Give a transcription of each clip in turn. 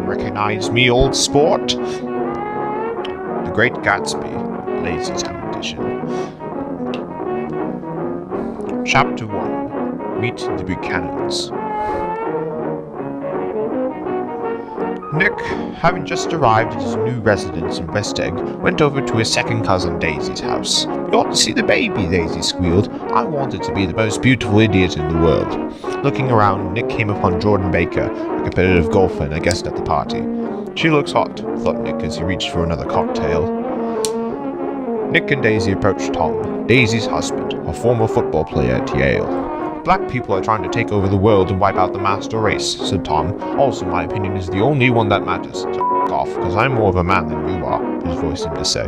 recognize me, old sport? The Great Gatsby, LazyTown edition. Chapter 1. Meet the Buchanans. Nick, having just arrived at his new residence in West Egg, went over to his second cousin Daisy's house. "You ought to see the baby," Daisy squealed. "I want it to be the most beautiful idiot in the world." Looking around, Nick came upon Jordan Baker, a competitive golfer and a guest at the party. "She looks hot," thought Nick as he reached for another cocktail. Nick and Daisy approached Tom, Daisy's husband, a former football player at Yale. "Black people are trying to take over the world and wipe out the master race," said Tom. "Also, my opinion is the only one that matters. So f*** off, because I'm more of a man than you are," his voice seemed to say.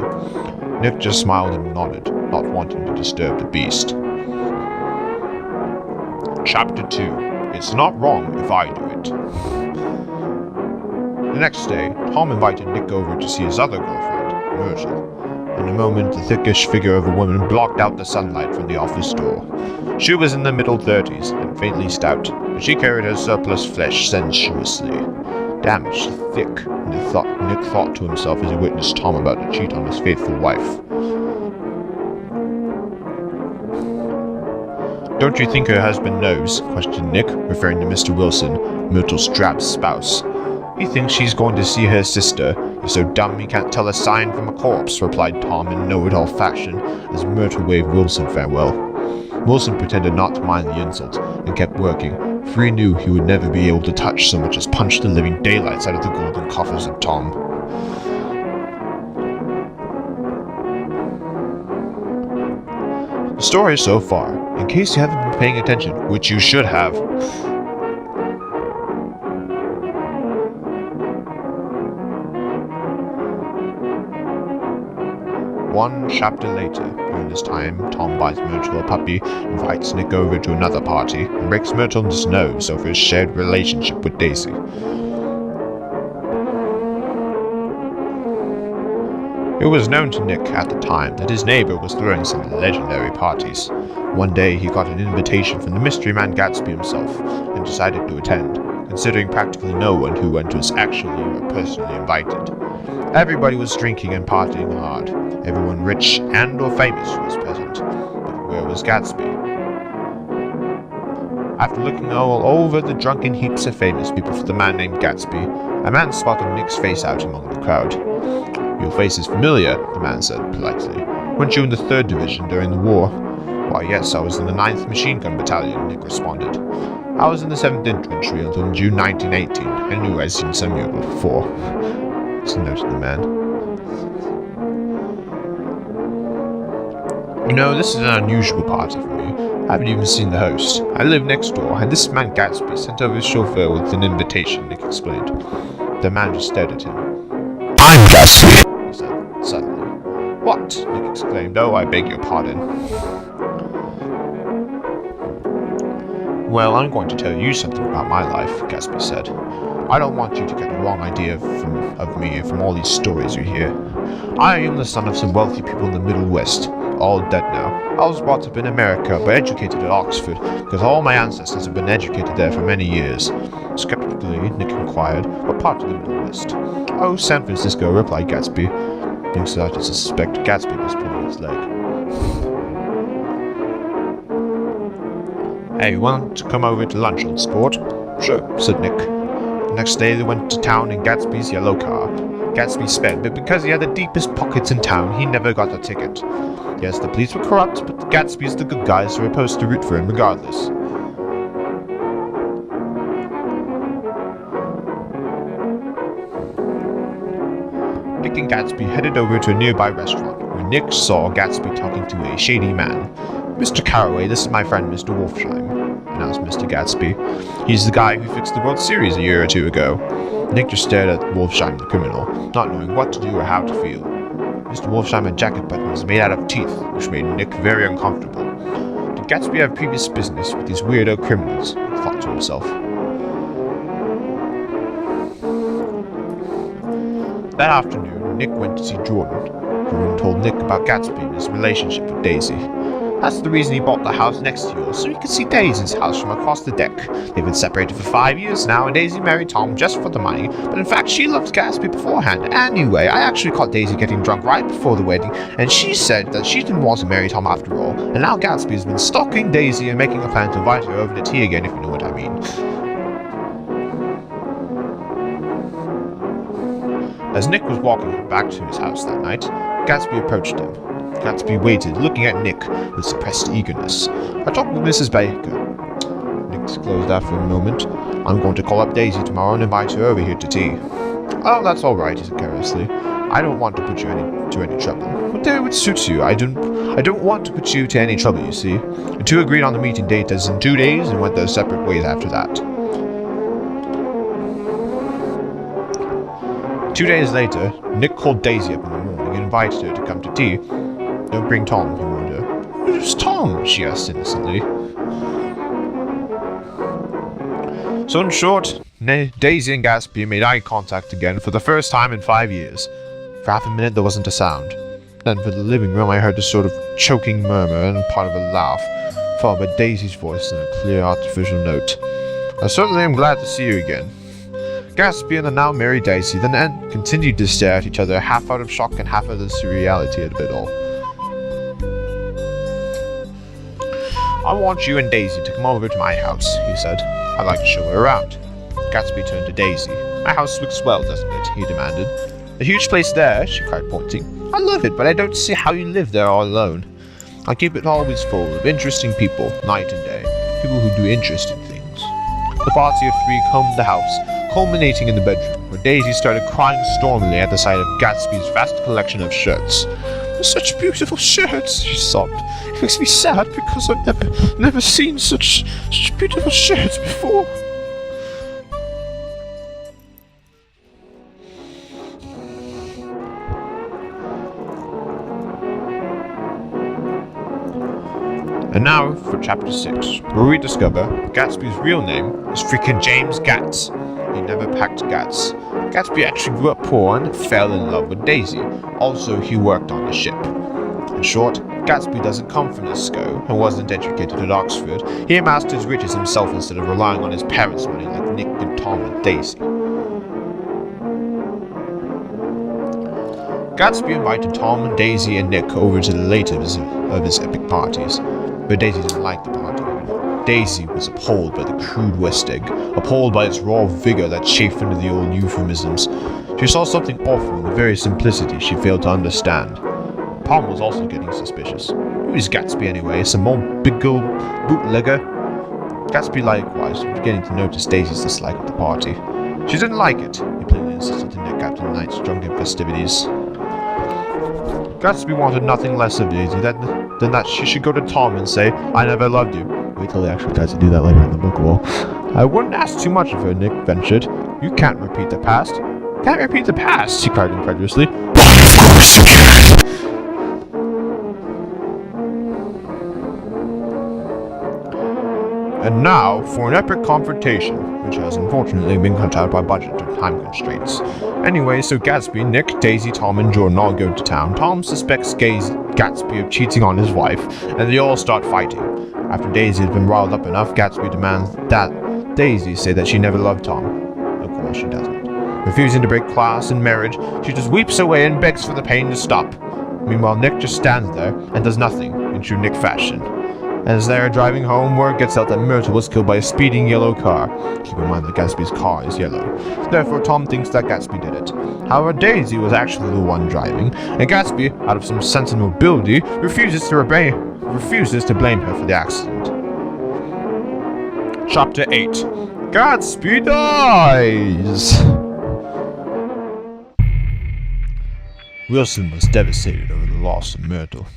Nick just smiled and nodded, not wanting to disturb the beast. Chapter 2. It's not wrong if I do it. The next day, Tom invited Nick over to see his other girlfriend, Myrtle. In a moment, the thickish figure of a woman blocked out the sunlight from the office door. She was in the middle 30s and faintly stout, but she carried her surplus flesh sensuously. "Damn, she's thick," Nick thought to himself as he witnessed Tom about to cheat on his faithful wife. "Don't you think her husband knows?" questioned Nick, referring to Mr. Wilson, Myrtle's drab spouse. "He thinks she's going to see her sister. He's so dumb he can't tell a sign from a corpse," replied Tom in know-it-all fashion as Myrtle waved Wilson farewell. Wilson pretended not to mind the insult and kept working, for he knew he would never be able to touch so much as punch the living daylights out of the golden coffers of Tom. The story so far, in case you haven't been paying attention, which you should have. One chapter later, during this time, Tom buys Myrtle a puppy, invites Nick over to another party, and breaks Myrtle's nose over his shared relationship with Daisy. It was known to Nick at the time that his neighbor was throwing some legendary parties. One day he got an invitation from the mystery man Gatsby himself, and decided to attend, considering practically no one who went was actually or personally invited. Everybody was drinking and partying hard. Everyone rich and or famous was present. But where was Gatsby? After looking all over the drunken heaps of famous people for the man named Gatsby, a man spotted Nick's face out among the crowd. "Your face is familiar," the man said politely. "Weren't you in the 3rd Division during the war?" "Why, yes, I was in the 9th Machine Gun Battalion," Nick responded. "I was in the 7th Infantry until June 1918. I knew I'd seen some of you before," noted the man. "You know, this is an unusual party for me. I haven't even seen the host. I live next door, and this man Gatsby sent over his chauffeur with an invitation," Nick explained. The man just stared at him. "I'm Gatsby," he said suddenly. "What?" Nick exclaimed. "Oh, I beg your pardon." "Well, I'm going to tell you something about my life," Gatsby said. "I don't want you to get the wrong idea of me from all these stories you hear. I am the son of some wealthy people in the Middle West, all dead now. I was brought up in America, but educated at Oxford, because all my ancestors have been educated there for many years." Skeptically, Nick inquired, "What part of the Middle West?" "Oh, San Francisco," replied Gatsby. Nick started to suspect Gatsby was pulling his leg. "Hey, want to come over to lunch, old sport?" "Sure," said Nick. The next day they went to town in Gatsby's yellow car. Gatsby sped, but because he had the deepest pockets in town, he never got a ticket. Yes, the police were corrupt, but Gatsby's the good guys who were supposed to root for him regardless. Nick and Gatsby headed over to a nearby restaurant, where Nick saw Gatsby talking to a shady man. "Mr. Carraway, this is my friend Mr. Wolfsheim," announced Mr. Gatsby. "He's the guy who fixed the World Series a year or two ago." Nick just stared at Wolfsheim the criminal, not knowing what to do or how to feel. Mr. Wolfsheim had jacket buttons made out of teeth, which made Nick very uncomfortable. Did Gatsby have previous business with these weirdo criminals? He thought to himself. That afternoon, Nick went to see Jordan. Jordan told Nick about Gatsby and his relationship with Daisy. That's the reason he bought the house next to yours, so he could see Daisy's house from across the deck. They've been separated for 5 years now, and Daisy married Tom just for the money, but in fact she loved Gatsby beforehand. Anyway, I actually caught Daisy getting drunk right before the wedding, and she said that she didn't want to marry Tom after all, and now Gatsby's been stalking Daisy and making a plan to invite her over to tea again, if you know what I mean. As Nick was walking back to his house that night, Gatsby approached him. Gatsby waited, looking at Nick with suppressed eagerness. I talked with Mrs. Baker, Nick disclosed after a moment. I'm going to call up Daisy tomorrow and invite her over here to tea. Oh, that's all right, he said carelessly. I don't want to put you to any trouble. Whatever would suit you. I don't want to put you to any trouble, you see. The two agreed on the meeting date as in 2 days and went their separate ways after that. 2 days later, Nick called Daisy up in the morning and invited her to come to tea. Don't bring Tom, he warned her. Who's Tom? She asked innocently. So in short, Daisy and Gatsby made eye contact again for the first time in 5 years. For half a minute there wasn't a sound. Then from the living room I heard a sort of choking murmur and part of a laugh, followed by Daisy's voice in a clear artificial note. I certainly am glad to see you again. Gatsby and the now married Daisy then continued to stare at each other, half out of shock and half out of the surreality of it all. I want you and Daisy to come over to my house, he said. I'd like to show her around. Gatsby turned to Daisy. My house looks swell, doesn't it? He demanded. A huge place there, she cried, pointing. I love it, but I don't see how you live there all alone. I keep it always full of interesting people, night and day. People who do interesting things. The party of three combed the house, culminating in the bedroom, where Daisy started crying stormily at the sight of Gatsby's vast collection of shirts. Such beautiful shirts, she sobbed. It makes me sad because I've never seen such beautiful shirts before. And now for chapter 6, where we discover Gatsby's real name is freaking James Gats. He never packed Gats. Gatsby actually grew up poor and fell in love with Daisy. Also, he worked on the ship. In short, Gatsby doesn't come from Nisco and wasn't educated at Oxford. He amassed his riches himself instead of relying on his parents' money like Nick and Tom and Daisy. Gatsby invited Tom, Daisy, and Nick over to the later of his epic parties, but Daisy didn't like the party. Daisy was appalled by the crude West Egg, appalled by its raw vigor that chafed under the old euphemisms. She saw something awful in the very simplicity she failed to understand. Tom was also getting suspicious. Who is Gatsby anyway? Some old big old bootlegger? Gatsby likewise was beginning to notice Daisy's dislike of the party. She didn't like it, he plainly insisted to Nick after the night's drunken festivities. Gatsby wanted nothing less of Daisy than that she should go to Tom and say, I never loved you. Wait till he actually tries to do that later in the book wall. I wouldn't ask too much of her, Nick ventured. You can't repeat the past. Can't repeat the past, she cried incredulously. Of course you can! And now for an epic confrontation, which has unfortunately been cut out by budget and time constraints. Anyway, so Gatsby, Nick, Daisy, Tom, and Jordan all go to town. Tom suspects Gatsby of cheating on his wife, and they all start fighting. After Daisy had been riled up enough, Gatsby demands that Daisy say that she never loved Tom. Of course she doesn't. Refusing to break class and marriage, she just weeps away and begs for the pain to stop. Meanwhile, Nick just stands there and does nothing, in true Nick fashion. As they are driving home, word gets out that Myrtle was killed by a speeding yellow car. Keep in mind that Gatsby's car is yellow. Therefore, Tom thinks that Gatsby did it. However, Daisy was actually the one driving, and Gatsby, out of some sense and nobility, refuses to blame her for the accident. Chapter 8. Gatsby dies! Wilson was devastated over the loss of Myrtle.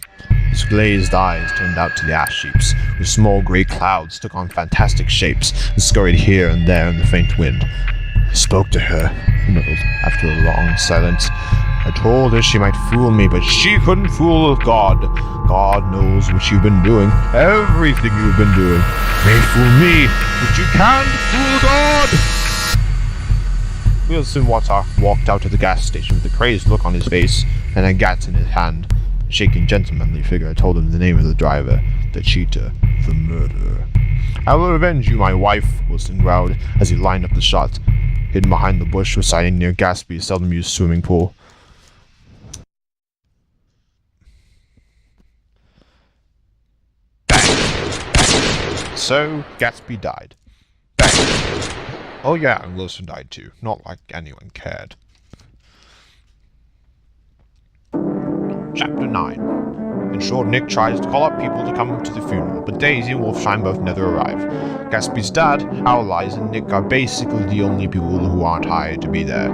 His glazed eyes turned out to the ash heaps, where small grey clouds took on fantastic shapes and scurried here and there in the faint wind. I spoke to her, he murmured after a long silence. I told her she might fool me, but she couldn't fool God. God knows what you've been doing, everything you've been doing. May fool me, but you can't fool God! Wilson walked out to the gas station with a crazed look on his face and a gat in his hand. shaking gentlemanly figure told him the name of the driver, the cheater, the murderer. "I will avenge you, my wife," Wilson growled as he lined up the shot, hidden behind the bush residing near Gatsby's seldom-used swimming pool. Bang! So, Gatsby died. Bang! Oh yeah, and Wilson died too. Not like anyone cared. Chapter 9. In short, Nick tries to call up people to come to the funeral, but Daisy and Wolfshine both never arrive. Gatsby's dad, Owl Eyes, and Nick are basically the only people who aren't hired to be there.